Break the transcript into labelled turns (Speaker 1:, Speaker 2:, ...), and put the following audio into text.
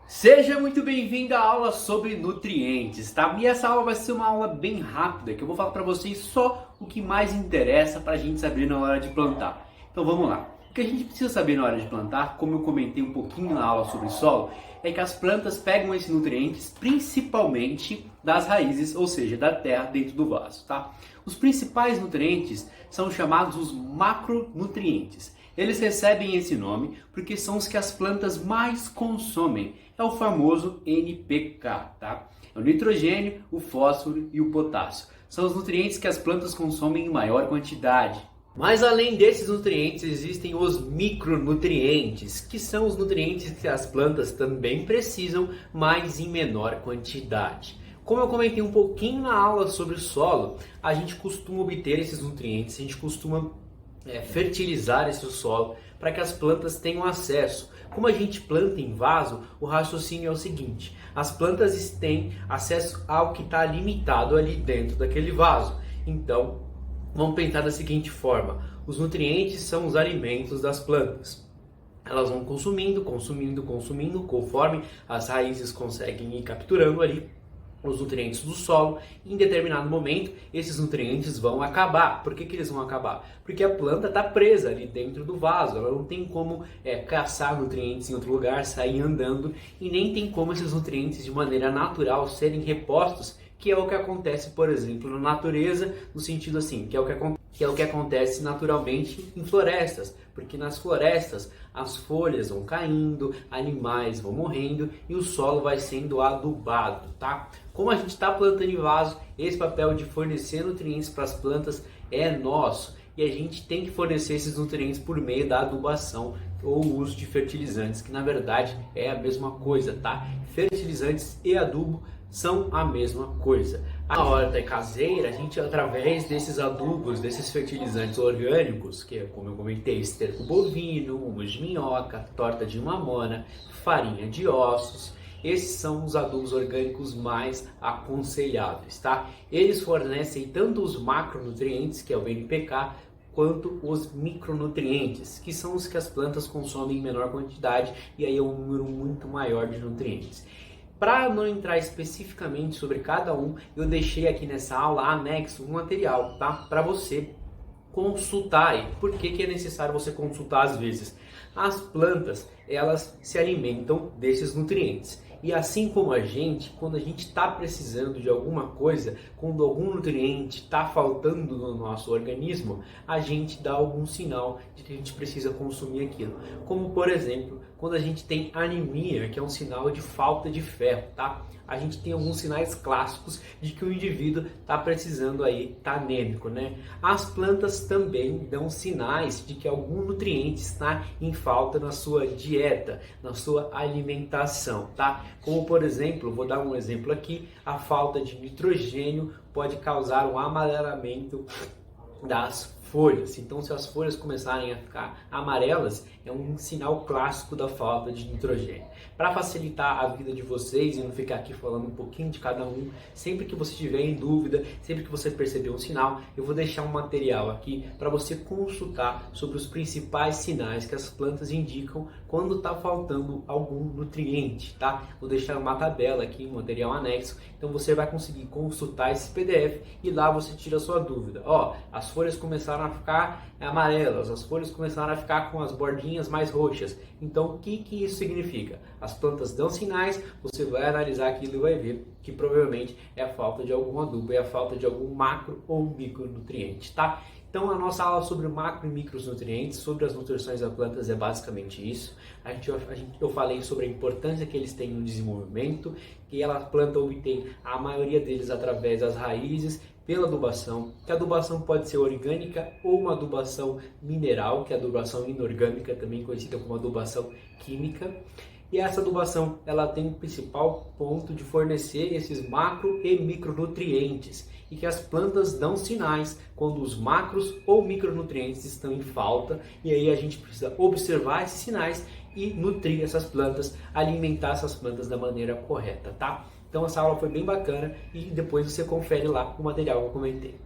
Speaker 1: Seja muito bem-vindo à aula sobre nutrientes, tá? E essa aula vai ser uma aula bem rápida, que eu vou falar para vocês só o que mais interessa para a gente saber na hora de plantar. Então vamos lá. O que a gente precisa saber na hora de plantar, como eu comentei um pouquinho na aula sobre solo, é que as plantas pegam esses nutrientes principalmente das raízes, ou seja, da terra dentro do vaso, tá? Os principais nutrientes são chamados os macronutrientes. Eles recebem esse nome porque são os que as plantas mais consomem. É o famoso NPK, tá? É o nitrogênio, o fósforo e o potássio. São os nutrientes que as plantas consomem em maior quantidade. Mas além desses nutrientes, existem os micronutrientes, que são os nutrientes que as plantas também precisam, mas em menor quantidade. Como eu comentei um pouquinho na aula sobre o solo, a gente costuma obter esses nutrientes, a gente costuma fertilizar esse solo para que as plantas tenham acesso. Como a gente planta em vaso, o raciocínio é o seguinte: as plantas têm acesso ao que está limitado ali dentro daquele vaso. Então, vamos pensar da seguinte forma: os nutrientes são os alimentos das plantas. Elas vão consumindo, conforme as raízes conseguem ir capturando ali os nutrientes do solo. Em determinado momento esses nutrientes vão acabar. Por que eles vão acabar? Porque a planta está presa ali dentro do vaso, ela não tem como caçar nutrientes em outro lugar, sair andando, e nem tem como esses nutrientes de maneira natural serem repostos, que é o que acontece, por exemplo, na natureza, no sentido assim, que é o que acontece naturalmente em florestas, porque nas florestas as folhas vão caindo, animais vão morrendo e o solo vai sendo adubado, tá? Como a gente está plantando em vaso, esse papel de fornecer nutrientes para as plantas é nosso, e a gente tem que fornecer esses nutrientes por meio da adubação ou uso de fertilizantes, que na verdade é a mesma coisa, tá? Fertilizantes e adubo são a mesma coisa. Na horta caseira, a gente, através desses adubos, desses fertilizantes orgânicos, que é, como eu comentei, esterco bovino, humus de minhoca, torta de mamona, farinha de ossos, esses são os adubos orgânicos mais aconselháveis, tá? Eles fornecem tanto os macronutrientes, que é o NPK, quanto os micronutrientes, que são os que as plantas consomem em menor quantidade, e aí é um número muito maior de nutrientes. Para não entrar especificamente sobre cada um, eu deixei aqui nessa aula anexo um material, tá? Para você consultar aí. Por que é necessário você consultar às vezes? As plantas, elas se alimentam desses nutrientes. E assim como a gente, quando a gente está precisando de alguma coisa, quando algum nutriente está faltando no nosso organismo, a gente dá algum sinal de que a gente precisa consumir aquilo. Como, por exemplo, quando a gente tem anemia, que é um sinal de falta de ferro, tá? A gente tem alguns sinais clássicos de que o indivíduo está precisando aí, está anêmico, né? As plantas também dão sinais de que algum nutriente está em falta na sua dieta, na sua alimentação, tá? Como, por exemplo, vou dar um exemplo aqui, a falta de nitrogênio pode causar um amarelamento das folhas. Então, se as folhas começarem a ficar amarelas, é um sinal clássico da falta de nitrogênio. Para facilitar a vida de vocês e não ficar aqui falando um pouquinho de cada um, sempre que você estiver em dúvida, sempre que você perceber um sinal, eu vou deixar um material aqui para você consultar sobre os principais sinais que as plantas indicam quando está faltando algum nutriente, tá? Vou deixar uma tabela aqui, um material anexo, então você vai conseguir consultar esse PDF e lá você tira a sua dúvida. Ó, as folhas começaram a ficar amarelas, as folhas começaram a ficar com as bordinhas mais roxas. Então, o que isso significa? As plantas dão sinais, você vai analisar aquilo e vai ver que provavelmente é a falta de algum adubo, é a falta de algum macro ou micronutriente, tá? Então, a nossa aula sobre macro e micronutrientes, sobre as nutrições das plantas, é basicamente isso. Eu falei sobre a importância que eles têm no desenvolvimento, que a planta obtém a maioria deles através das raízes, pela adubação, que a adubação pode ser orgânica ou uma adubação mineral, que é a adubação inorgânica, também conhecida como adubação química. E essa adubação, ela tem o principal ponto de fornecer esses macro e micronutrientes, e que as plantas dão sinais quando os macros ou micronutrientes estão em falta, e aí a gente precisa observar esses sinais e nutrir essas plantas, alimentar essas plantas da maneira correta, tá? Então essa aula foi bem bacana e depois você confere lá o material que eu comentei.